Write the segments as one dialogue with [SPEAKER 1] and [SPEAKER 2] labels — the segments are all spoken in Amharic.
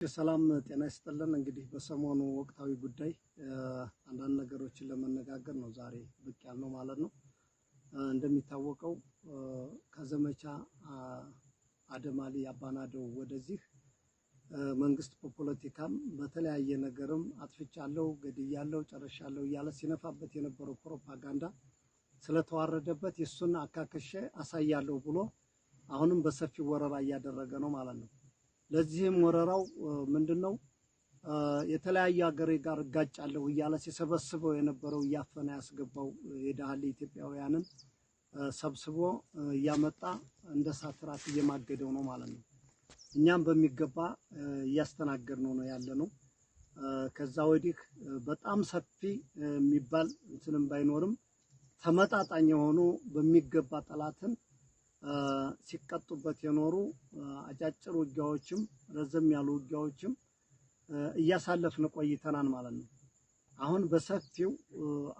[SPEAKER 1] ሰላም ጤና ይስጥልን። እንግዲህ በሰሞኑ ወቅታዊ ጉዳይ አንዳንድ ነገሮችን ለመነጋገር ነው ዛሬ ብቅ ያልነው ማለት ነው። እንደሚታወቀው ከዘመቻ አደማሊ አባናደው ወደዚህ መንግስት በፖለቲካም በተለያየ ነገርም አጥፍቻለሁ፣ ገድያለሁ፣ ጨርሻለሁ እያለ ሲነፋበት የነበረው ፕሮፓጋንዳ ስለተዋረደበት የሱን አካከሸ አሳያለሁ ብሎ አሁንም በሰፊው ወረራ እያደረገ ነው ማለት ነው። ለዚህም ወረራው ምንድነው የተለያየ ሀገር ጋር ጋጫለሁ እያለ ሲሰበስበው የነበረው ያፈና ያስገባው የዳህሊ ኢትዮጵያውያንን ሰብስቦ ያመጣ እንደ ሳትራት እየማገደው ነው ማለት ነው። እኛም በሚገባ እያስተናገድነው ነው ያለነው። ከዛ ወዲህ በጣም ሰፊ የሚባል እንትንም ባይኖርም ተመጣጣኝ የሆኑ በሚገባ ጠላትን ሲቀጡበት የኖሩ አጫጭር ውጊያዎችም ረዘም ያሉ ውጊያዎችም እያሳለፍን ቆይተናል ማለት ነው። አሁን በሰፊው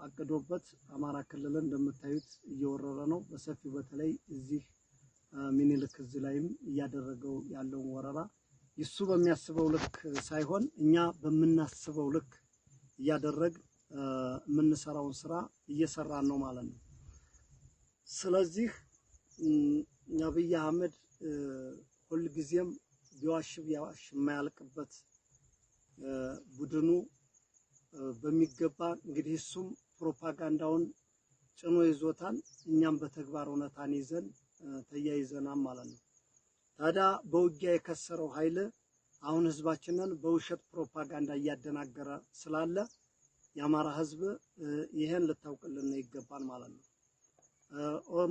[SPEAKER 1] አቅዶበት አማራ ክልል እንደምታዩት እየወረረ ነው። በሰፊው በተለይ እዚህ ሚኒልክ ላይም እያደረገው ያለው ወረራ ይሱ በሚያስበው ልክ ሳይሆን እኛ በመናስበው ልክ እያደረግ የምንሰራውን ስራ እየሰራን ነው ማለት ነው። ስለዚህ አብይ አህመድ ሁሉ ጊዜም ቢዋሽ የማያልቅበት ቡድኑ በሚገባ እንግዲህ እሱም ፕሮፓጋንዳውን ጭኖ ይዞታል። እኛም በተግባር እውነታን ይዘን ተያይዘናል ማለት ነው። ታዲያ በውጊያ የከሰረው ኃይል አሁን ህዝባችንን በውሸት ፕሮፓጋንዳ እያደናገረ ስላለ የአማራ ህዝብ ይሄን ልታውቅልን ይገባል ማለት ነው።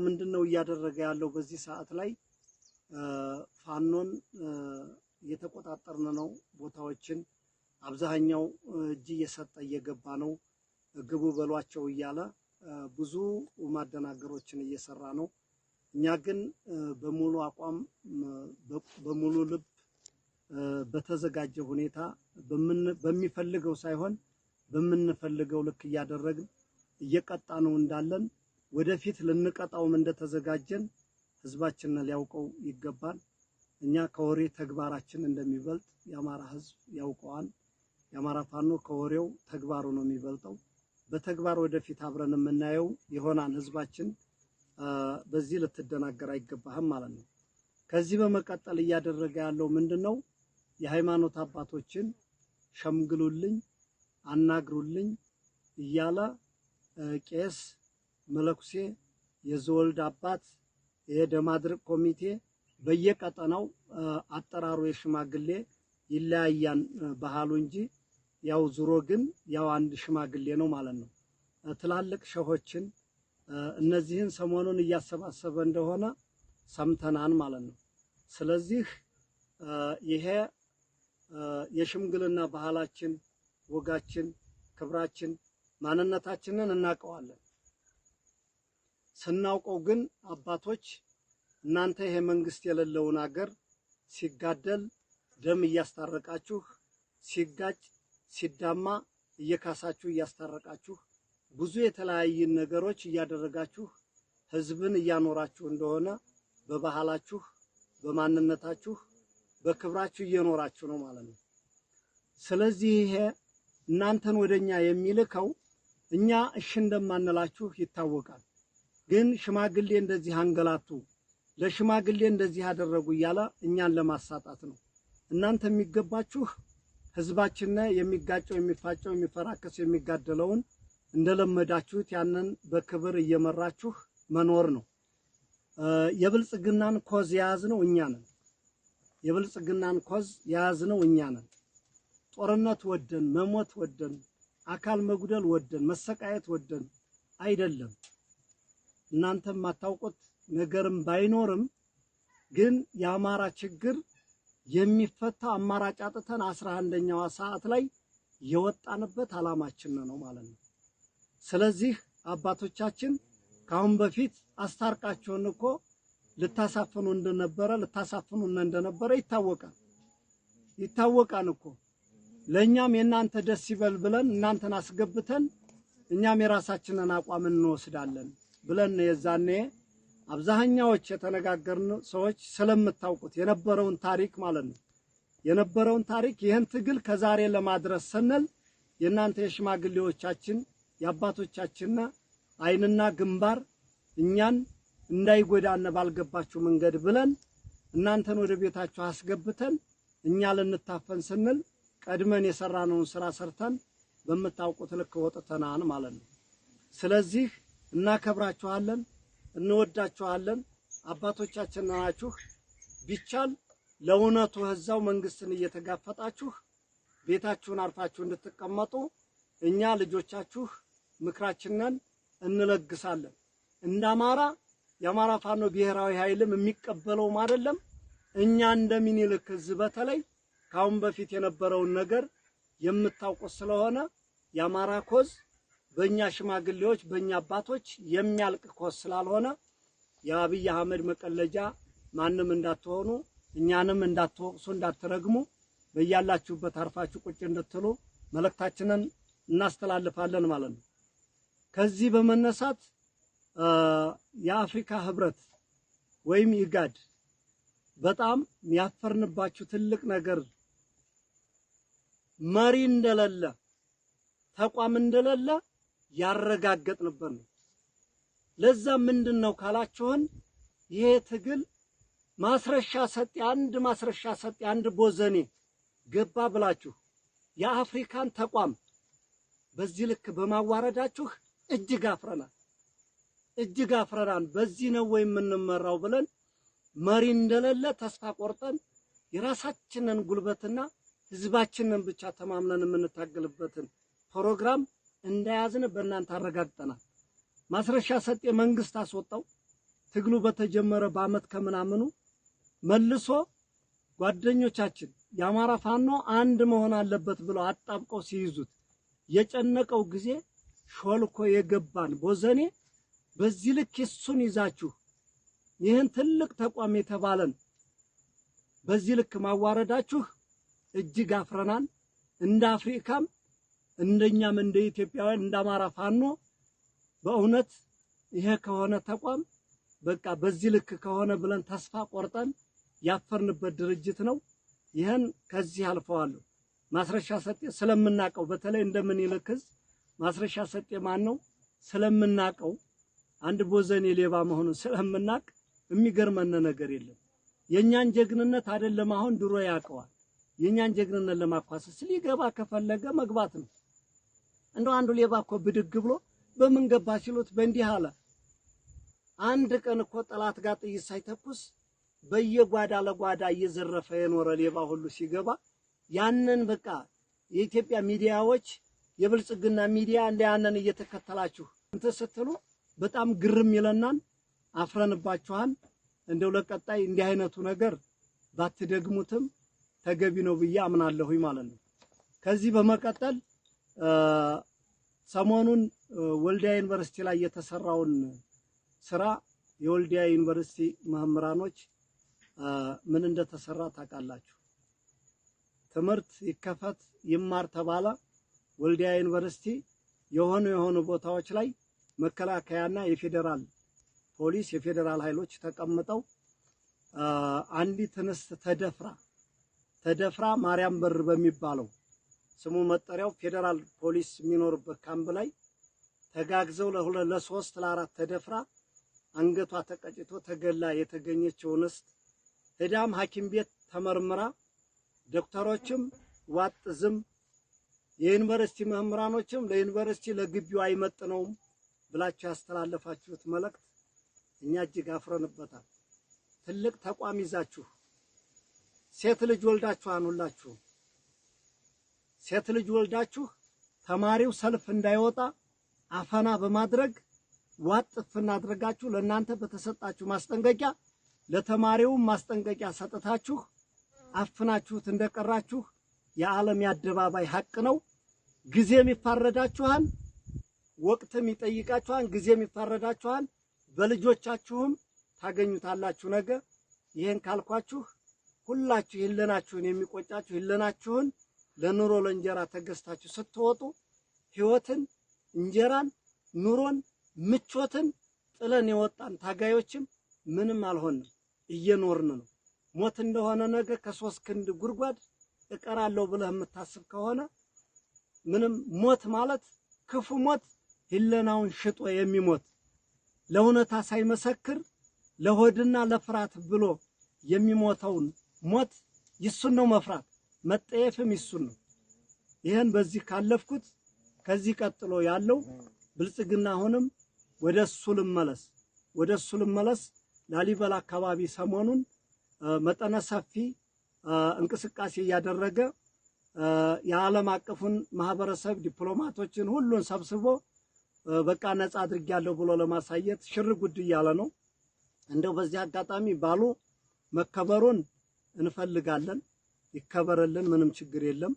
[SPEAKER 1] ምንድነው እያደረገ ያለው? በዚህ ሰዓት ላይ ፋኖን እየተቆጣጠርን ነው። ቦታዎችን አብዛኛው እጅ እየሰጠ እየገባ ነው። ግቡ በሏቸው እያለ ብዙ ማደናገሮችን እየሰራ ነው። እኛ ግን በሙሉ አቋም በሙሉ ልብ በተዘጋጀ ሁኔታ በሚፈልገው ሳይሆን በምንፈልገው ልክ እያደረግን እየቀጣነው እንዳለን ወደፊት ልንቀጣውም እንደተዘጋጀን ህዝባችንን ሊያውቀው ይገባል። እኛ ከወሬ ተግባራችን እንደሚበልጥ የአማራ ህዝብ ያውቀዋል። የአማራ ፋኖ ከወሬው ተግባሩ ነው የሚበልጠው። በተግባር ወደፊት አብረን የምናየው ይሆናል። ህዝባችን በዚህ ልትደናገር አይገባህም ማለት ነው። ከዚህ በመቀጠል እያደረገ ያለው ምንድነው? የሃይማኖት አባቶችን ሸምግሉልኝ፣ አናግሩልኝ እያለ ቄስ መለኩሴ የዘወልድ አባት የደማድርቅ ኮሚቴ በየቀጠናው አጠራሩ የሽማግሌ ይለያያን ባህሉ እንጂ ያው ዙሮ ግን ያው አንድ ሽማግሌ ነው ማለት ነው። ትላልቅ ሸሆችን እነዚህን ሰሞኑን እያሰባሰበ እንደሆነ ሰምተናል ማለት ነው። ስለዚህ ይሄ የሽምግልና ባህላችን፣ ወጋችን፣ ክብራችን፣ ማንነታችንን እናውቀዋለን። ስናውቀው ግን አባቶች እናንተ ይሄ መንግስት የሌለውን ሀገር ሲጋደል ደም እያስታረቃችሁ ሲጋጭ ሲዳማ እየካሳችሁ እያስታረቃችሁ ብዙ የተለያየ ነገሮች እያደረጋችሁ ህዝብን እያኖራችሁ እንደሆነ በባህላችሁ በማንነታችሁ በክብራችሁ እየኖራችሁ ነው ማለት ነው። ስለዚህ ይሄ እናንተን ወደኛ የሚልከው እኛ እሺ እንደማንላችሁ ይታወቃል። ግን ሽማግሌ እንደዚህ አንገላቱ ለሽማግሌ እንደዚህ ያደረጉ እያለ እኛን ለማሳጣት ነው። እናንተ የሚገባችሁ ህዝባችን የሚጋጨው የሚፋጨው የሚፈራከሰው የሚጋደለውን እንደለመዳችሁት ያንን በክብር እየመራችሁ መኖር ነው። የብልጽግናን ኮዝ ያዝነው እኛ ነን። የብልጽግናን ኮዝ ያዝነው እኛ ነን። ጦርነት ወደን መሞት ወደን አካል መጉደል ወደን መሰቃየት ወደን አይደለም። እናንተም ማታውቁት ነገርም ባይኖርም ግን የአማራ ችግር የሚፈታ አማራጭ አጥተን 11ኛው ሰዓት ላይ የወጣንበት አላማችን ነው ማለት ነው። ስለዚህ አባቶቻችን ካሁን በፊት አስታርቃቸውን እኮ ልታሳፍኑ እንደነበረ ይታወቃል እኮ። ለኛም የናንተ ደስ ይበል ብለን እናንተን አስገብተን እኛም የራሳችንን አቋም እንወስዳለን ብለን የዛኔ አብዛኛዎች የተነጋገርን ሰዎች ስለምታውቁት የነበረውን ታሪክ ማለት ነው። የነበረውን ታሪክ ይህን ትግል ከዛሬ ለማድረስ ስንል የእናንተ የሽማግሌዎቻችን የአባቶቻችንና አይንና ግንባር እኛን እንዳይጎዳነ ባልገባችሁ መንገድ ብለን እናንተን ወደ ቤታችሁ አስገብተን እኛ ልንታፈን ስንል ቀድመን የሰራነውን ስራ ሰርተን በመታውቁት ልክ ወጥተናል ማለት ነው። ስለዚህ እናከብራችኋለን፣ እንወዳችኋለን። አባቶቻችን ናችሁ። ቢቻል ለእውነቱ ህዛው መንግስትን እየተጋፈጣችሁ ቤታችሁን አርፋችሁ እንድትቀመጡ እኛ ልጆቻችሁ ምክራችንን እንለግሳለን። እንዳማራ የአማራ ፋኖ ብሔራዊ ኃይልም የሚቀበለውም አይደለም። እኛ እንደምኒልክ ህዝብ በተለይ ካሁን በፊት የነበረውን ነገር የምታውቁት ስለሆነ የአማራ ኮዝ በእኛ ሽማግሌዎች በእኛ አባቶች የሚያልቅ ኮዝ ስላልሆነ የአብይ አህመድ መቀለጃ ማንም እንዳትሆኑ፣ እኛንም እንዳትወቅሱ፣ እንዳትረግሙ በያላችሁበት አርፋችሁ ቁጭ እንድትሉ መልእክታችንን እናስተላልፋለን ማለት ነው። ከዚህ በመነሳት የአፍሪካ ህብረት ወይም ኢጋድ በጣም ያፈርንባችሁ ትልቅ ነገር መሪ እንደሌለ ተቋም እንደሌለ ያረጋገጥንበት ነው። ለዛ ምንድነው ካላችሁን ይሄ ትግል ማስረሻ ሰጥ አንድ ቦዘኔ ገባ ብላችሁ የአፍሪካን ተቋም በዚህ ልክ በማዋረዳችሁ እጅግ አፍረናል። በዚህ ነው ወይ የምንመራው ብለን መሪ እንደሌለ ተስፋ ቆርጠን የራሳችንን ጉልበትና ህዝባችንን ብቻ ተማምነን የምንታገልበትን ፕሮግራም እንዳያዝን በእናንተ አረጋግጠናል። ማስረሻ ሰጤ መንግስት አስወጣው። ትግሉ በተጀመረ በአመት ከምናምኑ መልሶ ጓደኞቻችን የአማራ ፋኖ አንድ መሆን አለበት ብለው አጣብቀው ሲይዙት የጨነቀው ጊዜ ሾልኮ የገባን ቦዘኔ በዚህ ልክ እሱን ይዛችሁ ይህን ትልቅ ተቋም የተባለን በዚህ ልክ ማዋረዳችሁ እጅግ አፍረናል። እንደ አፍሪካም እንደኛም እንደ ኢትዮጵያውያን እንደ አማራ ፋኖ በእውነት ይሄ ከሆነ ተቋም በቃ በዚህ ልክ ከሆነ ብለን ተስፋ ቆርጠን ያፈርንበት ድርጅት ነው። ይሄን ከዚህ አልፈዋለሁ። ማስረሻ ሰጤ ስለምናቀው በተለይ እንደምኒልክ ማስረሻ ሰጤ ማን ነው ስለምናቀው አንድ ቦዘኔ ሌባ መሆኑን ስለምናቅ የሚገርመን ነገር የለም። የኛን ጀግንነት አይደለም አሁን ድሮ ያቀዋል። የኛን ጀግንነት ለማኳሰስ ሊገባ ከፈለገ መግባት ነው። እንደው አንዱ ሌባ እኮ ብድግ ብሎ በምን ገባ ሲሉት በእንዲህ አለ። አንድ ቀን እኮ ጠላት ጋር ጥይት ሳይተኩስ በየጓዳ ለጓዳ እየዘረፈ የኖረ ሌባ ሁሉ ሲገባ ያንን በቃ የኢትዮጵያ ሚዲያዎች የብልጽግና ሚዲያ ያንን እየተከተላችሁ እንትን ስትሉ በጣም ግርም ይለናል። አፍረንባችኋል። እንደው ለቀጣይ እንዲህ አይነቱ ነገር ባትደግሙትም ተገቢ ነው ብዬ አምናለሁኝ ማለት ነው። ከዚህ በመቀጠል ሰሞኑን ወልዲያ ዩኒቨርሲቲ ላይ የተሰራውን ስራ የወልዲያ ዩኒቨርሲቲ መምህራኖች ምን እንደተሰራ ታውቃላችሁ። ትምህርት ይከፈት ይማር ተባለ። ወልዲያ ዩኒቨርሲቲ የሆኑ ቦታዎች ላይ መከላከያና የፌደራል ፖሊስ የፌደራል ኃይሎች ተቀምጠው አንዲት እንስት ተደፍራ ማርያም በር በሚባለው ስሙ መጠሪያው ፌደራል ፖሊስ የሚኖርበት ካምፕ ላይ ተጋግዘው ለሶስት ለአራት ተደፍራ አንገቷ ተቀጭቶ ተገላ የተገኘችው እንስት ሄዳም ሐኪም ቤት ተመርምራ ዶክተሮችም ዋጥዝም የዩኒቨርሲቲ መምህራኖችም ለዩኒቨርሲቲ ለግቢው አይመጥነውም ብላችሁ ያስተላለፋችሁት መልእክት እኛ እጅግ አፍረንበታል። ትልቅ ተቋም ይዛችሁ ሴት ልጅ ወልዳችኋን ሁላችሁ ሴት ልጅ ወልዳችሁ ተማሪው ሰልፍ እንዳይወጣ አፈና በማድረግ ዋጥፍና አድርጋችሁ ለእናንተ በተሰጣችሁ ማስጠንቀቂያ ለተማሪው ማስጠንቀቂያ ሰጥታችሁ አፍናችሁት እንደቀራችሁ የዓለም ያደባባይ ሐቅ ነው። ጊዜም ይፋረዳችኋል፣ ወቅትም ይጠይቃችኋል፣ ጊዜም ይፋረዳችኋል። በልጆቻችሁም ታገኙታላችሁ ነገር። ይሄን ካልኳችሁ ሁላችሁ ይለናችሁን የሚቆጫችሁ ይለናችሁን ለኑሮ ለእንጀራ ተገዝታችሁ ስትወጡ ህይወትን እንጀራን ኑሮን ምቾትን ጥለን የወጣን ታጋዮችም ምንም አልሆንም፣ እየኖርን ነው። ሞት እንደሆነ ነገር ከ3 ክንድ ጉርጓድ እቀራለሁ ብለህ የምታስብ ከሆነ ምንም ሞት ማለት ክፉ ሞት ህለናውን ሽጦ የሚሞት ለእውነታ ሳይመሰክር ለሆድና ለፍራት ብሎ የሚሞተውን ሞት ይሱን ነው መፍራት መጠየፍም ይሱን ነው። ይሄን በዚህ ካለፍኩት ከዚህ ቀጥሎ ያለው ብልጽግና አሁንም ወደሱ ልመለስ ላሊበላ አካባቢ ሰሞኑን መጠነ ሰፊ እንቅስቃሴ ያደረገ የዓለም አቀፉን ማህበረሰብ ዲፕሎማቶችን ሁሉን ሰብስቦ በቃ ነፃ አድርጌያለሁ ብሎ ለማሳየት ሽር ጉድ እያለ ነው። እንደው በዚህ አጋጣሚ ባሉ መከበሩን እንፈልጋለን። ይከበረልን፣ ምንም ችግር የለም።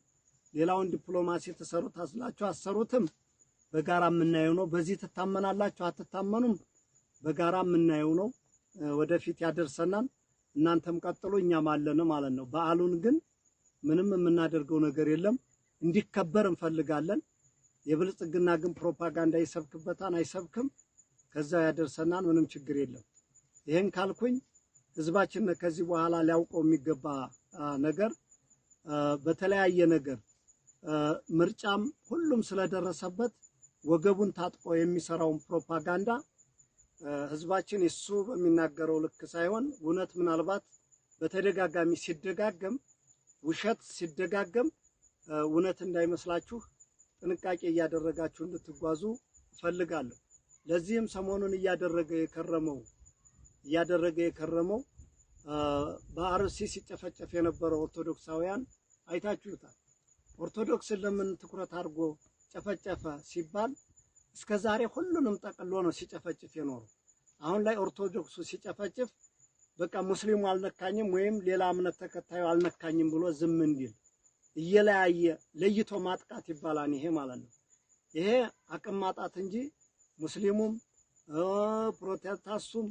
[SPEAKER 1] ሌላውን ዲፕሎማሲ ተሰሩት አስላችሁ አሰሩትም በጋራ የምናየው ነው። በዚህ ትታመናላችሁ አትታመኑም በጋራ የምናየው ነው። ወደፊት ያደርሰናል። እናንተም ቀጥሉ እኛም አለን ማለት ነው። በዓሉን ግን ምንም የምናደርገው ነገር የለም። እንዲከበር እንፈልጋለን። የብልጽግና ግን ፕሮፓጋንዳ ይሰብክበታል አይሰብክም፣ ከዛው ያደርሰናል። ምንም ችግር የለም። ይሄን ካልኩኝ ህዝባችን ከዚህ በኋላ ሊያውቀው የሚገባ ነገር በተለያየ ነገር ምርጫም ሁሉም ስለደረሰበት ወገቡን ታጥቆ የሚሰራውን ፕሮፓጋንዳ ህዝባችን እሱ በሚናገረው ልክ ሳይሆን እውነት ምናልባት በተደጋጋሚ ሲደጋገም ውሸት ሲደጋገም እውነት እንዳይመስላችሁ ጥንቃቄ እያደረጋችሁ እንድትጓዙ ፈልጋለሁ። ለዚህም ሰሞኑን እያደረገ የከረመው በአርሲ ሲጨፈጨፍ የነበረው ኦርቶዶክሳውያን አይታችሁታል። ኦርቶዶክስን ለምን ትኩረት አድርጎ ጨፈጨፈ ሲባል እስከዛሬ ሁሉንም ጠቅሎ ነው ሲጨፈጭፍ የኖረው። አሁን ላይ ኦርቶዶክሱ ሲጨፈጭፍ በቃ ሙስሊሙ አልነካኝም ወይም ሌላ እምነት ተከታዩ አልነካኝም ብሎ ዝም እንዲል እየለያየ ለይቶ ማጥቃት ይባላል ይሄ ማለት ነው። ይሄ አቅም ማጣት እንጂ ሙስሊሙም ፕሮቴስታንቱም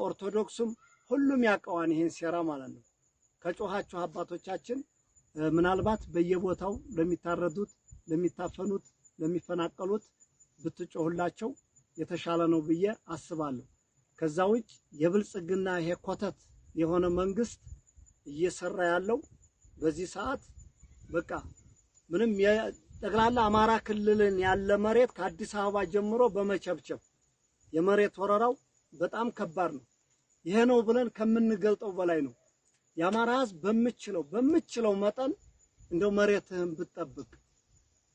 [SPEAKER 1] ኦርቶዶክሱም ሁሉም ያውቀዋን ይሄን ሴራ ማለት ነው። ከጮኻችሁ አባቶቻችን ምናልባት በየቦታው ለሚታረዱት፣ ለሚታፈኑት፣ ለሚፈናቀሉት ብትጮህላቸው የተሻለ ነው ብዬ አስባለሁ። ከዛ ውጭ የብልጽግና ይሄ ኮተት የሆነ መንግስት እየሰራ ያለው በዚህ ሰዓት በቃ ምንም ጠቅላላ አማራ ክልልን ያለ መሬት ከአዲስ አበባ ጀምሮ በመቸብቸብ የመሬት ወረራው በጣም ከባድ ነው። ይሄ ነው ብለን ከምንገልጠው በላይ ነው። የአማራ ህዝብ በምችለው መጠን እንደው መሬትህን ብትጠብቅ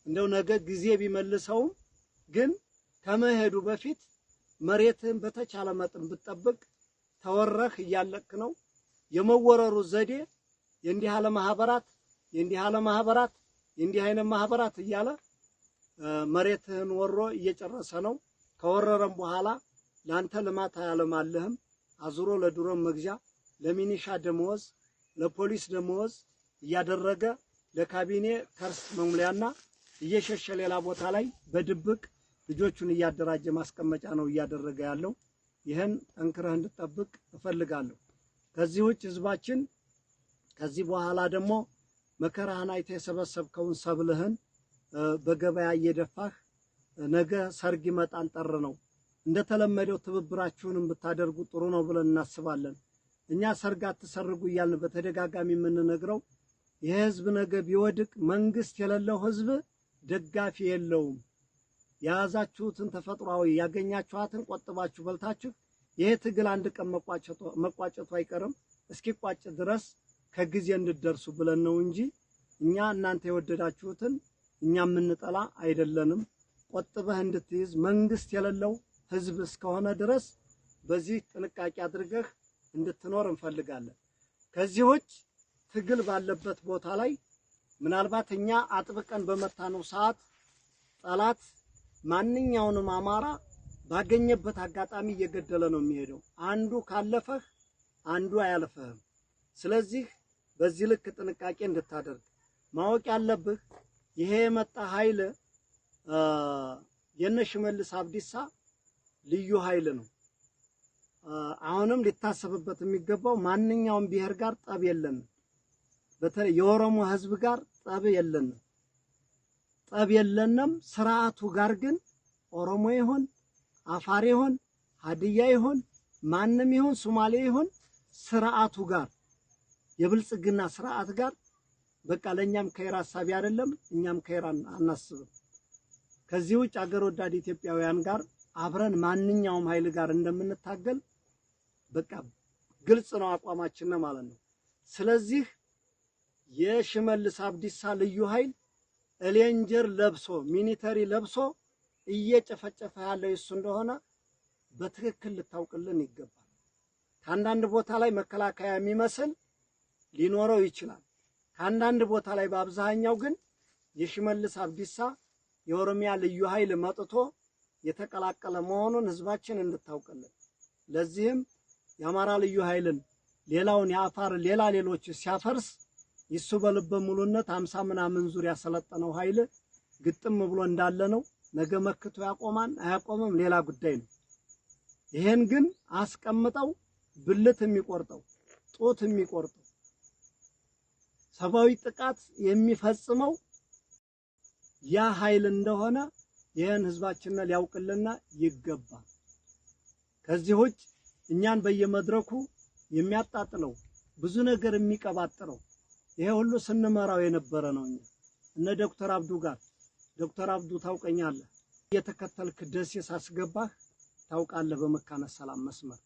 [SPEAKER 1] እንደው ነገ ጊዜ ቢመልሰው ግን ከመሄዱ በፊት መሬትህን በተቻለ መጠን ብትጠብቅ ተወረህ እያለክ ነው። የመወረሩ ዘዴ የእንዲህ አይነት ማህበራት እያለ መሬትህን ወሮ እየጨረሰ ነው። ከወረረም በኋላ ላንተ ልማት አያለማልህም። አዙሮ ለድሮም መግዣ፣ ለሚኒሻ ደመወዝ፣ ለፖሊስ ደመወዝ እያደረገ ለካቢኔ ከርስ መሙሊያና እየሸሸ ሌላ ቦታ ላይ በድብቅ ልጆቹን እያደራጀ ማስቀመጫ ነው እያደረገ ያለው። ይሄን ጠንክረህ እንድትጠብቅ እፈልጋለሁ። ከዚህ ውጭ ህዝባችን ከዚህ በኋላ ደግሞ መከራህን አይተህ የሰበሰብከውን ሰብልህን በገበያ እየደፋህ ነገ ሰርግ ይመጣል ጠር ነው እንደተለመደው ትብብራችሁንም ብታደርጉ ጥሩ ነው ብለን እናስባለን። እኛ ሰርግ አትሰርጉ እያልን በተደጋጋሚ የምንነግረው ይሄ ህዝብ ነገ ቢወድቅ መንግስት የሌለው ህዝብ ደጋፊ የለውም። ያዛችሁትን ተፈጥሯዊ ያገኛችኋትን ቆጥባችሁ በልታችሁ ይሄ ትግል አንድ ቀን መቋጨቱ አይቀርም። እስኪቋጭ ድረስ ከጊዜ እንድትደርሱ ብለን ነው እንጂ እኛ እናንተ የወደዳችሁትን እኛ የምንጠላ አይደለንም። ቆጥበህ እንድትይዝ መንግስት የሌለው ህዝብ እስከሆነ ድረስ በዚህ ጥንቃቄ አድርገህ እንድትኖር እንፈልጋለን። ከዚህ ውጭ ትግል ባለበት ቦታ ላይ ምናልባት እኛ አጥብቀን በመታነው ሰዓት ጠላት ማንኛውንም አማራ ባገኘበት አጋጣሚ እየገደለ ነው የሚሄደው። አንዱ ካለፈህ አንዱ አያልፈህም። ስለዚህ በዚህ ልክ ጥንቃቄ እንድታደርግ ማወቅ ያለብህ ይሄ የመጣ ኃይል የነሽመልስ አብዲሳ ልዩ ኃይል ነው። አሁንም ሊታሰብበት የሚገባው ማንኛውም ብሔር ጋር ጠብ የለንም። በተለይ የኦሮሞ ህዝብ ጋር ጠብ የለንም። ስርዓቱ ጋር ግን ኦሮሞ ይሁን አፋር ይሁን ሀዲያ ይሁን ማንም ይሁን ሶማሌ ይሁን ስርዓቱ ጋር የብልጽግና ስርዓት ጋር በቃ ለኛም ከይራ ሐሳቢ አይደለም እኛም ከይራን አናስብም ከዚህ ውጭ አገር ወዳድ ኢትዮጵያውያን ጋር አብረን ማንኛውም ኃይል ጋር እንደምንታገል በቃ ግልጽ ነው አቋማችን ነው ማለት ነው ስለዚህ የሽመልስ አብዲሳ ልዩ ኃይል ሬንጀር ለብሶ ሚሊተሪ ለብሶ እየጨፈጨፈ ያለው እሱ እንደሆነ በትክክል ልታውቅልን ይገባል ከአንዳንድ ቦታ ላይ መከላከያ የሚመስል ሊኖረው ይችላል ከአንዳንድ ቦታ ላይ በአብዛኛው ግን የሽመልስ አብዲሳ የኦሮሚያ ልዩ ኃይል መጥቶ የተቀላቀለ መሆኑን ህዝባችን እንድታውቅልን ለዚህም የአማራ ልዩ ኃይልን ሌላውን የአፋር ሌሎች ሲያፈርስ ይሱ በልበ ሙሉነት 50 ምናምን ዙሪያ ሰለጠነው ኃይል ግጥም ብሎ እንዳለ ነው ነገ መክቶ ያቆማን አያቆምም ሌላ ጉዳይ ነው ይሄን ግን አስቀምጠው ብልት የሚቆርጠው ጦት የሚቆርጠው ሰባዊ ጥቃት የሚፈጽመው ያ ኃይል እንደሆነ ይሄን ህዝባችን ሊያውቅልና ይገባል ከዚህ ውጭ እኛን በየመድረኩ የሚያጣጥለው ብዙ ነገር የሚቀባጥረው ይሄ ሁሉ ስንመራው የነበረ ነው እነ ዶክተር አብዱ ጋር ዶክተር አብዱ ታውቀኛለህ የተከተልክ ደሴ ሳስገባህ ታውቃለህ በመካነ ሰላም መስመር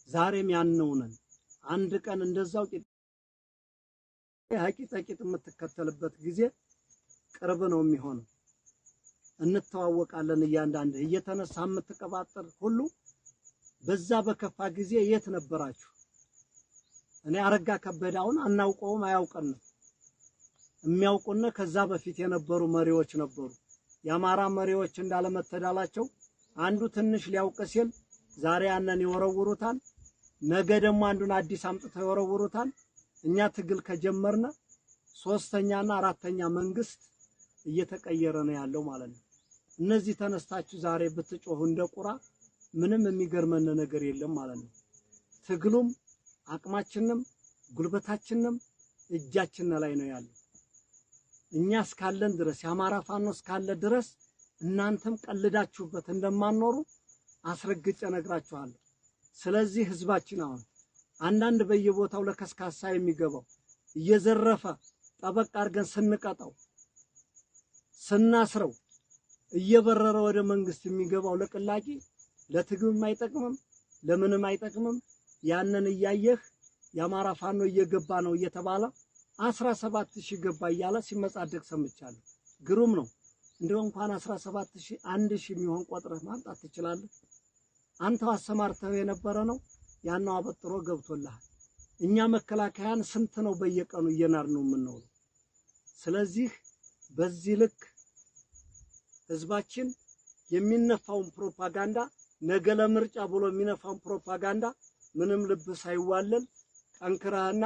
[SPEAKER 1] ዛሬም ያንነውነን አንድ ቀን እንደዛው ሐቂቀት የምትከተልበት ጊዜ ቅርብ ነው የሚሆነው እንተዋወቃለን እያንዳንድ እየተነሳ የምትቀባጥር ሁሉ በዛ በከፋ ጊዜ የት ነበራችሁ እኔ አረጋ ከበዳውን አናውቀውም አያውቀንም የሚያውቁነ ከዛ በፊት የነበሩ መሪዎች ነበሩ ያማራ መሪዎች እንዳለመተዳላቸው አንዱ ትንሽ ሊያውቅ ሲል ዛሬ ያነን ይወረውሩታል ነገ ደግሞ አንዱን አዲስ አምጥተው ይወረውሩታል እኛ ትግል ከጀመርነ ሶስተኛና አራተኛ መንግስት እየተቀየረ ነው ያለው ማለት ነው እነዚህ ተነስታችሁ ዛሬ ብትጮሁ እንደቁራ ምንም የሚገርመን ነገር የለም ማለት ነው ትግሉም አቅማችንም ጉልበታችንም እጃችን ላይ ነው ያለው እኛ እስካለን ድረስ ያማራ ፋኖ እስካለ ድረስ እናንተም ቀልዳችሁበት እንደማንኖሩ አስረግጬ ነግራችኋለሁ ስለዚህ ህዝባችን አሁን አንዳንድ በየቦታው ለከስካሳ የሚገባው እየዘረፈ ጠበቅ አድርገን ስንቀጣው ስናስረው እየበረረ ወደ መንግስት የሚገባው ለቅላቂ ለትግልም አይጠቅምም ለምንም አይጠቅምም ያንን እያየህ ያማራ ፋኖ እየገባ ነው እየተባለ 17000 ገባ እያለ ሲመጻደቅ ሰምቻለሁ ግሩም ነው እንደው እንኳን 17000 1000 የሚሆን ቆጥረህ ማምጣት ትችላለህ አንተው አሰማርተው የነበረ ነው ያናው አበጥሮ ገብቶልሃል እኛ መከላከያን ስንት ነው በየቀኑ እየናር ነው የምንኖር ስለዚህ በዚህ ልክ ህዝባችን የሚነፋውን ፕሮፓጋንዳ ነገ ለምርጫ ብሎ የሚነፋውን ፕሮፓጋንዳ ምንም ልብ ሳይዋለል ጠንክራህና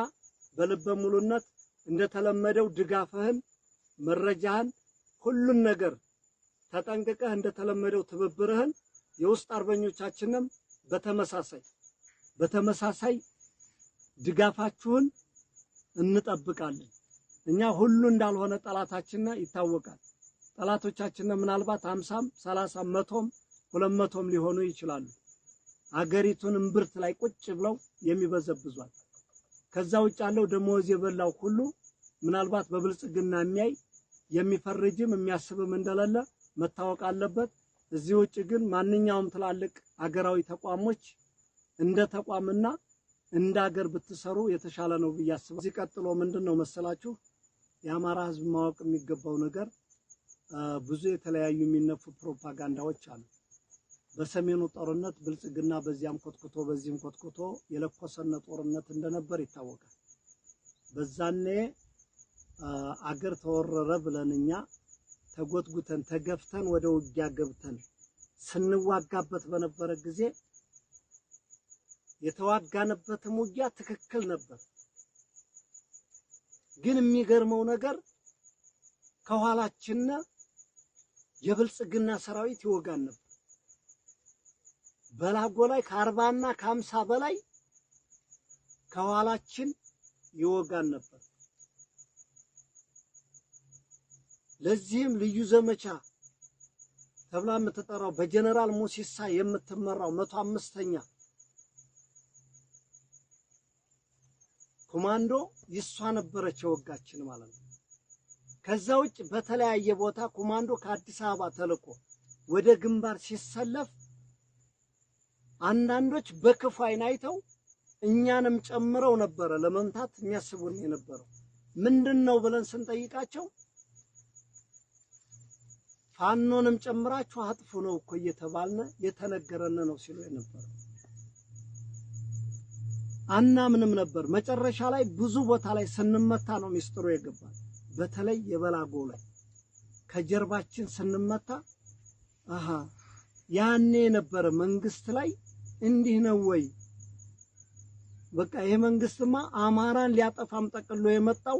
[SPEAKER 1] በልበ ሙሉነት እንደተለመደው ድጋፍህን መረጃህን ሁሉን ነገር ተጠንቅቀህ እንደተለመደው ትብብርህን የውስጥ አርበኞቻችንም በተመሳሳይ ድጋፋችሁን እንጠብቃለን እኛ ሁሉ እንዳልሆነ ጠላታችን ይታወቃል ጠላቶቻችን ምናልባት 50 30 100 200 ሊሆኑ ይችላሉ አገሪቱን እምብርት ላይ ቁጭ ብለው የሚበዘብዟል ከዛ ውጭ ያለው ደሞዝ የበላው ሁሉ ምናልባት በብልጽግና የሚያይ የሚፈርጅም የሚያስብም እንደሌለ መታወቅ አለበት እዚህ ውጭ ግን ማንኛውም ትላልቅ አገራዊ ተቋሞች እንደ ተቋምና እንደ አገር ብትሰሩ የተሻለ ነው ብያስባለሁ እዚህ ቀጥሎ ምንድነው መሰላችሁ የአማራ ህዝብ ማወቅ የሚገባው ነገር ብዙ የተለያዩ የሚነፉ ፕሮፓጋንዳዎች አሉ በሰሜኑ ጦርነት ብልጽግና በዚያም ኮትኩቶ በዚህም ኮትኩቶ የለኮሰነ ጦርነት እንደነበር ይታወቃል በዛኔ አገር ተወረረ ብለንኛ ተጎትጉተን ተገፍተን ወደ ውጊያ ገብተን ስንዋጋበት በነበረ ጊዜ የተዋጋነበትም ውጊያ ትክክል ነበር ግን የሚገርመው ነገር ከኋላችን የብልጽግና ሰራዊት ይወጋን ነበር በላጎ ላይ ከ40 እና ከ50 በላይ ከኋላችን ይወጋን ነበር ለዚህም ልዩ ዘመቻ ተብላ የምትጠራው በጀነራል ሙሲሳ የምትመራው 105ኛ ኮማንዶ ይሷ ነበረች ወጋችን ማለት ነው። ከዛ ውጭ በተለያየ ቦታ ኮማንዶ ከአዲስ አበባ ተልቆ ወደ ግንባር ሲሰለፍ አንዳንዶች በክፉ አይን አይተው እኛንም ጨምረው ነበር ለመምታት የሚያስቡን የነበረው። ምንድነው ብለን ስንጠይቃቸው ፋኖንም ጨምራችሁ አጥፉ ነው እኮ እየተባልነ የተነገረን ነው ሲሉ ነበር። አናምንም ነበር። መጨረሻ ላይ ብዙ ቦታ ላይ ስንመታ ነው ሚስጥሩ የገባል። በተለይ የበላጎ ላይ ከጀርባችን ስንመታ ያኔ ነበር መንግስት ላይ እንዲህ ነው ወይ በቃ ይሄ መንግስትማ አማራን ሊያጠፋም ጠቅሎ የመጣው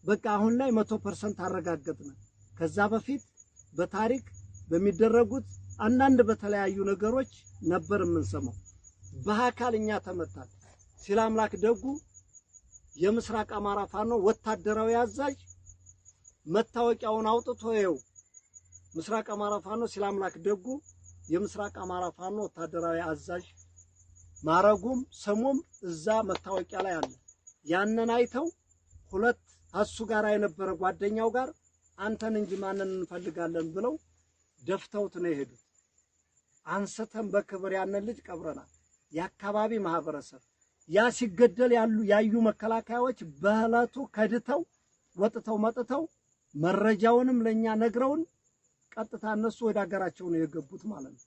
[SPEAKER 1] በቃ አሁን ላይ 100% አረጋግጠናል። ከዛ በፊት በታሪክ በሚደረጉት አንዳንድ በተለያዩ ነገሮች ነበር የምንሰማው። በአካልኛ ተመታል ሲል አምላክ ደጉ የምስራቅ አማራ ፋኖ ወታደራዊ አዛዥ መታወቂያውን አውጥቶ ይው ምስራቅ አማራ ፋኖ ሲል አምላክ ደጉ የምስራቅ አማራ ፋኖ ወታደራዊ አዛዥ ማረጉም ስሙም እዛ መታወቂያ ላይ አለ። ያንን አይተው ሁለት አሱ ጋር የነበረ ጓደኛው ጋር አንተን እንጂ ማንን እንፈልጋለን ብለው ደፍተውት ነው የሄዱት። አንስተን በክብር ያንን ልጅ ቀብረናል። የአካባቢ ማህበረሰብ ያ ሲገደል ያዩ መከላከያዎች በህላቱ ከድተው ወጥተው መጥተው መረጃውንም ለኛ ነግረውን ቀጥታ እነሱ ወደ ሀገራቸው ነው የገቡት ማለት ነው።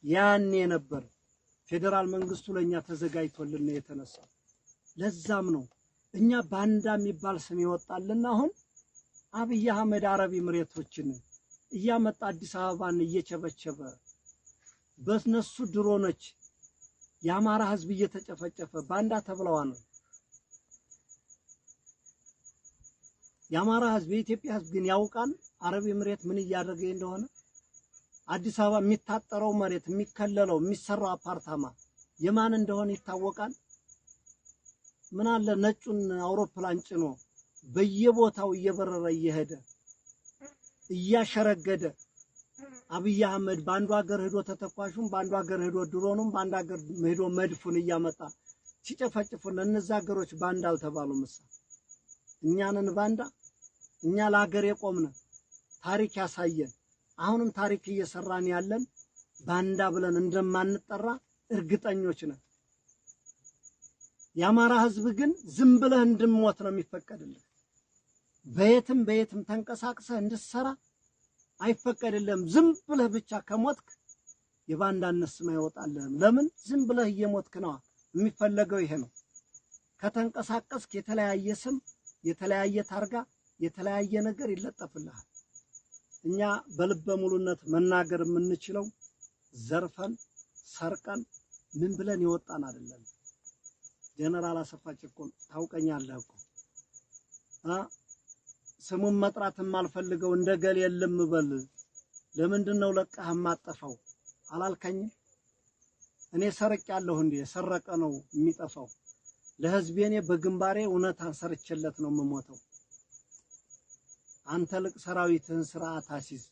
[SPEAKER 1] ያኔ ነበር ፌደራል መንግስቱ ለኛ ተዘጋጅቶልን የተነሳው። ለዛም ነው እኛ ባንዳ የሚባል ስም ይወጣልና አሁን አብይ አህመድ አረብ ኤምሬቶችን እያመጣ አዲስ አበባን እየቸበቸበ በእነሱ ድሮኖች የአማራ ህዝብ እየተጨፈጨፈ ባንዳ ተብለዋል። የአማራ ህዝብ የኢትዮጵያ ህዝብ ግን ያውቃል አረብ ኤምሬት ምን እያደረገ እንደሆነ። አዲስ አበባ የሚታጠረው መሬት የሚከለለው የሚሰራው አፓርታማ የማን እንደሆነ ይታወቃል። ምን አለ ነጩን አውሮፕላን ጭኖ በየቦታው እየበረረ እየሄደ እያሸረገደ አብይ አህመድ ባንዱ ሀገር ሄዶ ተተኳሹም ባንዱ ሀገር ሄዶ ድሮኑም ባንዱ ሀገር ሄዶ መድፉን እያመጣ ሲጨፈጭፉን እነዛ ሀገሮች ባንዳ አልተባሉም። እኛንን ባንዳ እኛ ለሀገር የቆምነ ታሪክ ያሳየን አሁንም ታሪክ እየሰራን ያለን ባንዳ ብለን እንደማንጠራ እርግጠኞች ነን። የአማራ ህዝብ ግን ዝም ብለህ እንድሞት ነው የሚፈቀድልህ። በየትም ተንቀሳቅሰህ እንድትሰራ አይፈቀድልህም። ዝም ብለህ ብቻ ከሞትክ የባንዳነት ስም አይወጣልህም። ለምን ዝም ብለህ እየሞትክ ነው የሚፈለገው ይሄ ነው። ከተንቀሳቀስክ የተለያየ ስም የተለያየ ታርጋ የተለያየ ነገር ይለጠፍልሃል። እኛ በልበ ሙሉነት መናገር የምንችለው ዘርፈን ሰርቀን ምን ብለን ይወጣን አይደለም። ጀነራል አሰፋ ቸኮል ታውቀኛለህ እኮ ስሙን መጥራትም አልፈልገው እንደገል የለም በል ለምንድነው ለቀህ ማጠፋው አላልከኝ? እኔ ሰርቅ ያለሁ እንዴ ሰረቀ ነው የሚጠፋው። ለህዝቤ እኔ በግንባሬ እውነታን ሰርችለት ነው የምሞተው። አንተ ልቅ ሰራዊትህን ስርዓት አሲዝ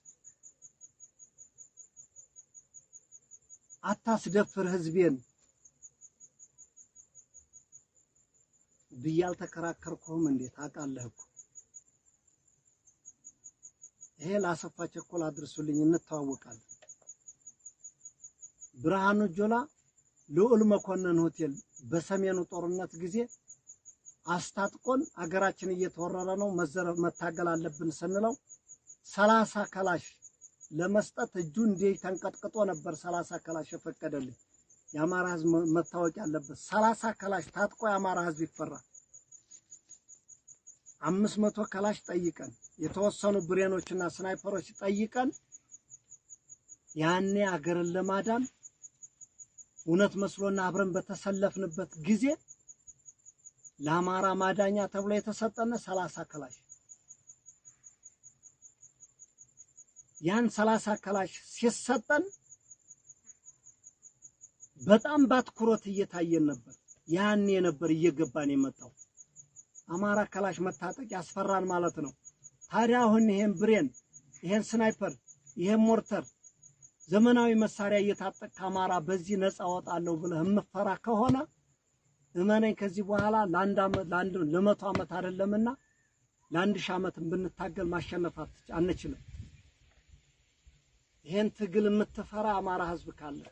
[SPEAKER 1] አታስደፍር ህዝቤን ብያል ተከራከርኩም እንዴ ታውቃለህ እኮ። ይሄ ለአሰፋ ቸኮል አድርሱልኝ እንተዋወቃለን። ብርሃኑ ጆላ ልዑል መኮንን ሆቴል በሰሜኑ ጦርነት ጊዜ አስታጥቆን አገራችን እየተወረረ ነው መታገል አለብን ስንለው 30 ከላሽ ለመስጠት እጁ እንዴ ተንቀጥቅጦ ነበር 30 ከላሽ የፈቀደልኝ። የአማራ ህዝብ መታወቅ ያለበት 30 ከላሽ ታጥቆ የአማራ ህዝብ ይፈራል። 500 ከላሽ ጠይቀን የተወሰኑ ብሬኖችና ስናይፐሮች ጠይቀን ያኔ አገርን ለማዳን እውነት መስሎና አብረን በተሰለፍንበት ጊዜ ለአማራ ማዳኛ ተብሎ የተሰጠነ 30 ከላሽ ያን 30 ከላሽ ሲሰጠን በጣም ባትኩሮት እየታየን ነበር። ያኔ ነበር እየገባን የመጣው አማራ ከላሽ መታጠቅ ያስፈራን ማለት ነው። ታዲያ አሁን ይሄን ብሬን ይሄን ስናይፐር ይሄን ሞርተር ዘመናዊ መሳሪያ እየታጠቅ አማራ በዚህ ነፃ ወጣለው ብለህ የምፈራ ከሆነ እመነኝ ከዚህ በኋላ ለመቶ ዓመት አይደለምና ለ1000 ዓመት ብንታገል ማሸነፍ አንችልም። ይሄን ትግል የምትፈራ አማራ ህዝብ ካለ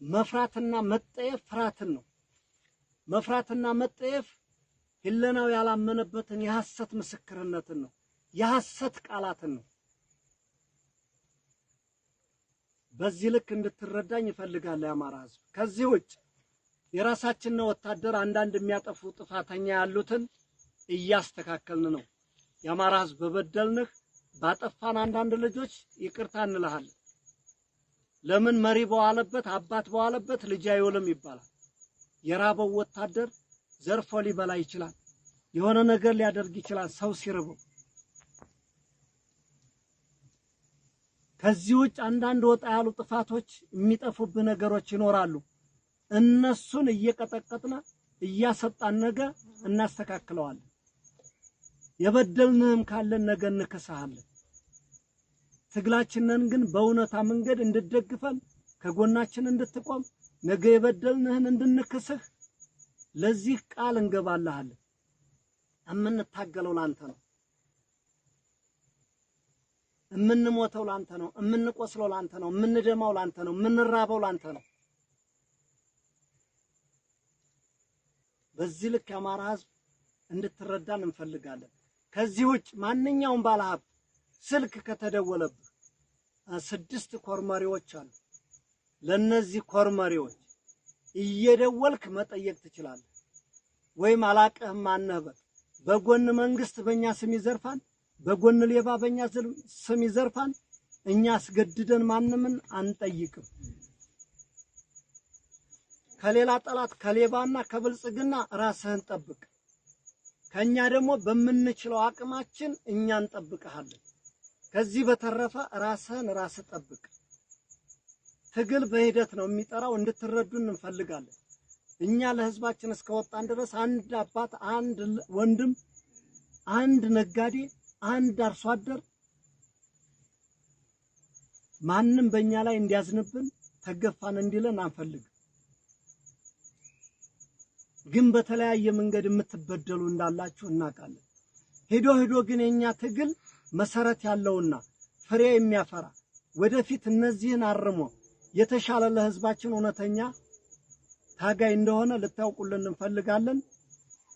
[SPEAKER 1] መፍራትና መጠየፍ ፍራትን ነው። መፍራትና መጠየፍ ህለናው ያላመነበትን የሐሰት ምስክርነትን ነው፣ የሐሰት ቃላትን ነው። በዚህ ልክ እንድትረዳኝ ይፈልጋል የአማራ ህዝብ። ከዚህ ውጭ የራሳችን ወታደር አንዳንድ የሚያጠፉ ጥፋተኛ ያሉትን እያስተካከልን ነው። የአማራ ህዝብ በበደልንህ ባጠፋን አንዳንድ ልጆች ይቅርታ እንልሃለን። ለምን መሪ በዋለበት አባት በዋለበት ልጅ አይውልም ይባላል። የራበው ወታደር ዘርፎ ሊበላ ይችላል፣ የሆነ ነገር ሊያደርግ ይችላል ሰው ሲርበው። ከዚህ ውጭ አንዳንድ ወጣ ያሉ ጥፋቶች የሚጠፉብህ ነገሮች ይኖራሉ። እነሱን እየቀጠቀጥና እያሰጣን ነገ እናስተካክለዋለን። የበደልንህም ካለን ነገ እንከሳለን። ትግላችንን ግን በእውነታ መንገድ እንድትደግፈን ከጎናችን እንድትቆም ነገ የበደልንህን እንድንክስህ ለዚህ ቃል እንገባልሃለን። እምንታገለው ላንተ ነው፣ እምንሞተው ላንተ ነው፣ እምንቆስለው ላንተ ነው፣ እምንደማው ላንተ ነው፣ እምንራበው ላንተ ነው። በዚህ ልክ የአማራ ህዝብ እንድትረዳን እንፈልጋለን። ከዚህ ውጭ ማንኛውም ባለሀብት ስልክ ከተደወለብህ 6 ኮርመሪዎች አሉ። ለነዚህ ኮርመሪዎች እየደወልክ መጠየቅ ትችላለህ። ወይም አላቀህም ማነህበት በጎን መንግስት በእኛ ስም ይዘርፋን፣ በጎን ሌባ በእኛ ስም ይዘርፋን። እኛ አስገድደን ማንምን አንጠይቅም። ከሌላ ጠላት ከሌባና ከብልጽግና ራስህን ጠብቅ። ከኛ ደግሞ በምንችለው አቅማችን እኛ እንጠብቅሃለን። ከዚህ በተረፈ ራስህን ራስህ ጠብቅ። ትግል በሂደት ነው የሚጠራው፣ እንድትረዱን እንፈልጋለን። እኛ ለህዝባችን እስከወጣን ድረስ አንድ አባት፣ አንድ ወንድም፣ አንድ ነጋዴ፣ አንድ አርሶ አደር ማንም በእኛ ላይ እንዲያዝንብን ተገፋን እንዲለን አንፈልግም። ግን በተለያየ መንገድ የምትበደሉ እንዳላችሁ እናውቃለን። ሄዶ ግን የኛ ትግል መሰረት ያለውና ፍሬ የሚያፈራ ወደፊት እነዚህን አርሞ የተሻለ ለህዝባችን እውነተኛ ታጋይ እንደሆነ ልታውቁልን እንፈልጋለን።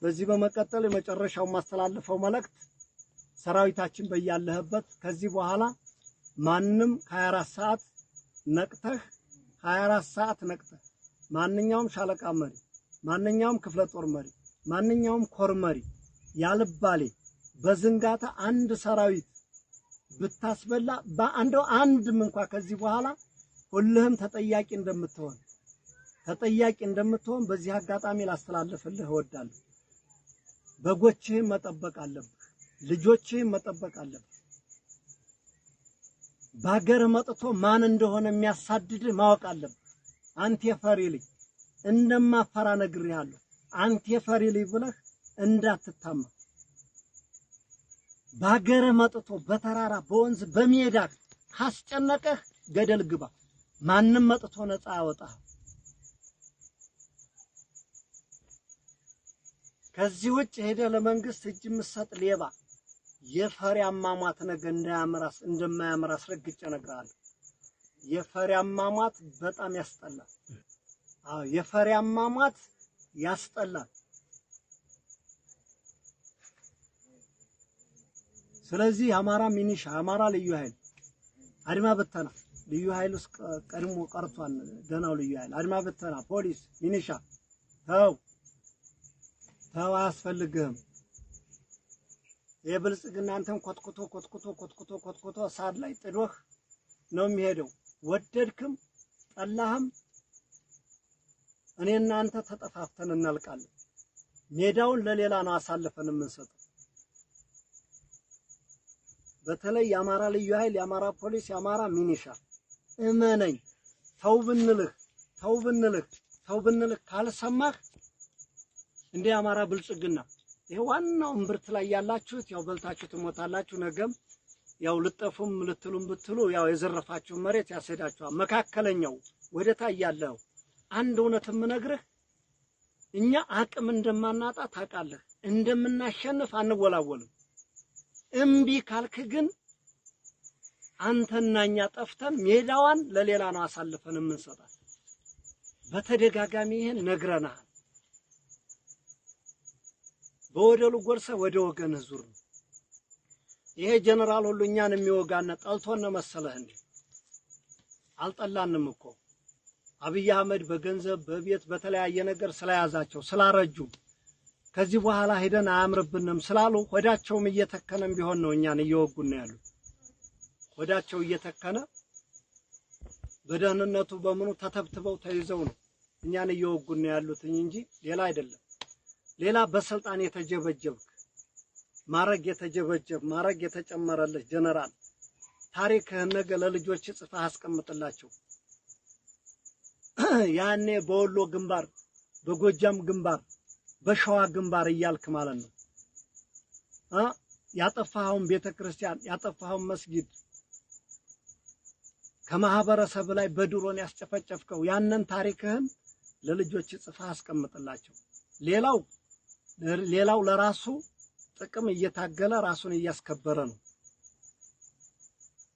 [SPEAKER 1] በዚህ በመቀጠል የመጨረሻው ማስተላለፈው መልእክት ሰራዊታችን በያለህበት ከዚህ በኋላ ማንም 24 ሰዓት ነቅተህ 24 ሰዓት ነቅተህ ማንኛውም ሻለቃ መሪ፣ ማንኛውም ክፍለ ጦር መሪ፣ ማንኛውም ኮር መሪ ያልባሌ በዝንጋታ አንድ ሰራዊት ብታስበላ አንድም እንኳን ከዚህ በኋላ ሁሉም ተጠያቂ እንደምትሆን በዚህ አጋጣሚ ላስተላልፍልህ እወዳለሁ። በጎችህን መጠበቅ አለብህ፣ ልጆችህን መጠበቅ አለብህ። ባገር መጥቶ ማን እንደሆነ የሚያሳድድህ ማወቅ አለብህ። አንተ የፈሪ ልጅ እንደማፈራ ነግሬሃለሁ። አንተ የፈሪ ልጅ ብለህ እንዳትታማ። ባገር መጥቶ በተራራ በወንዝ በሜዳ ካስጨነቀህ ገደል ግባ። ማንም መጥቶ ነፃ ያወጣህ። ከዚህ ውጭ ሄደህ ለመንግስት እጅ የምትሰጥ ሌባ የፈሪ አሟሟት ነገ እንደማያምር አስረግጬ እነግርሃለሁ። የፈሪ አሟሟት በጣም ያስጠላል። የፈሪ አሟሟት ያስጠላል። ስለዚህ አማራ ሚኒሻ፣ አማራ ልዩ ኃይል፣ አድማ በተና ልዩ ኃይል ውስጥ ቀድሞ ቀርቷል። ደናው ልዩ ኃይል፣ አድማ በተና፣ ፖሊስ፣ ሚኒሻ ተው አያስፈልግህም። የብልጽግና አንተን ኮትኩቶ ሳድ ላይ ጥዶህ ነው የሚሄደው። ወደድክም ጠላህም እኔና አንተ ተጠፋፍተን እናልቃለን። ሜዳውን ለሌላ ነው አሳልፈን የምንሰጠው። በተለይ የአማራ ልዩ ኃይል፣ የአማራ ፖሊስ፣ የአማራ ሚኒሻ እመነኝ ተው ብንልህ ካልሰማህ እንደ አማራ ብልጽግና ይሄ ዋናው እምብርት ላይ ያላችሁት ያው በልታችሁ ትሞታላችሁ። ነገም ያው ልጠፉም ልትሉም ብትሉ ያው የዘረፋችሁ መሬት ያሰዳችኋል። መካከለኛው ወደታ ያለው አንድ እውነት የምነግርህ እኛ አቅም እንደማናጣ ታውቃለህ። እንደምናሸንፍ አንወላወልም። እምቢ ካልክ ግን አንተና እኛ ጠፍተን ሜዳዋን ለሌላ ነው አሳልፈን የምንሰጣት። በተደጋጋሚ ይሄን ነግረናል። በወደሉ ጎርሰ ወደ ወገን ዙር ነው። ይሄ ጀነራል ሁሉ እኛን የሚወጋና ጠልቶን ነው መሰለህ እንዴ? አልጠላንም እኮ አብይ አህመድ በገንዘብ በቤት በተለያየ ነገር ስለያዛቸው ስላረጁ ከዚህ በኋላ ሄደን አያምርብንም ስላሉ ሆዳቸውም እየተከነም ቢሆን ነው እኛን እየወጉን ነው ያሉት። ሆዳቸው እየተከነ በደህንነቱ በመኑ ተተብትበው ተይዘው ነው እኛን እየወጉን ነው ያሉት እንጂ ሌላ አይደለም። ሌላ በስልጣን የተጀበጀብክ ማረግ የተጀበጀብ ማረግ የተጨመረልህ ጀነራል ታሪክህን ነገ ለልጆች ጽፈህ አስቀምጥላቸው። ያኔ በወሎ ግንባር፣ በጎጃም ግንባር፣ በሸዋ ግንባር እያልክ ማለት ነው ያጠፋኸውን ቤተክርስቲያን ያጠፋኸውን መስጊድ ከማህበረሰብ ላይ በድሮን ያስጨፈጨፍከው ያንን ታሪክህን ለልጆች ጽፈህ አስቀምጥላቸው። ሌላው ለራሱ ጥቅም እየታገለ ራሱን እያስከበረ ነው።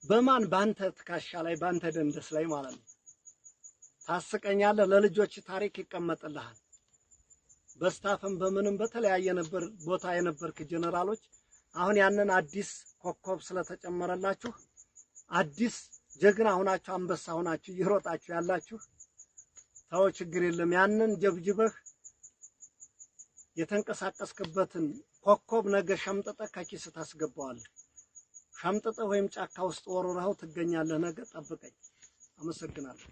[SPEAKER 1] በማን ባንተ ትካሻ ላይ ባንተ ደንደስ ላይ ማለት ነው። ታስቀኛለህ። ለልጆች ታሪክ ይቀመጥልሃል። በስታፍም በምንም በተለያየ ነበር ቦታ የነበርክ ጀነራሎች አሁን ያንን አዲስ ኮከብ ስለተጨመረላችሁ አዲስ ጀግና ሆናችሁ አንበሳ ሆናችሁ ይሮጣችሁ ያላችሁ ታው ችግር የለም። ያንን ጀብጅበህ የተንቀሳቀስክበትን ኮከብ ነገ ሸምጥጠህ ከኪስ ታስገባዋለህ። ሸምጥጠህ ወይም ጫካ ውስጥ ወርውረኸው ትገኛለህ። ነገ ጠብቀኝ። አመሰግናለሁ።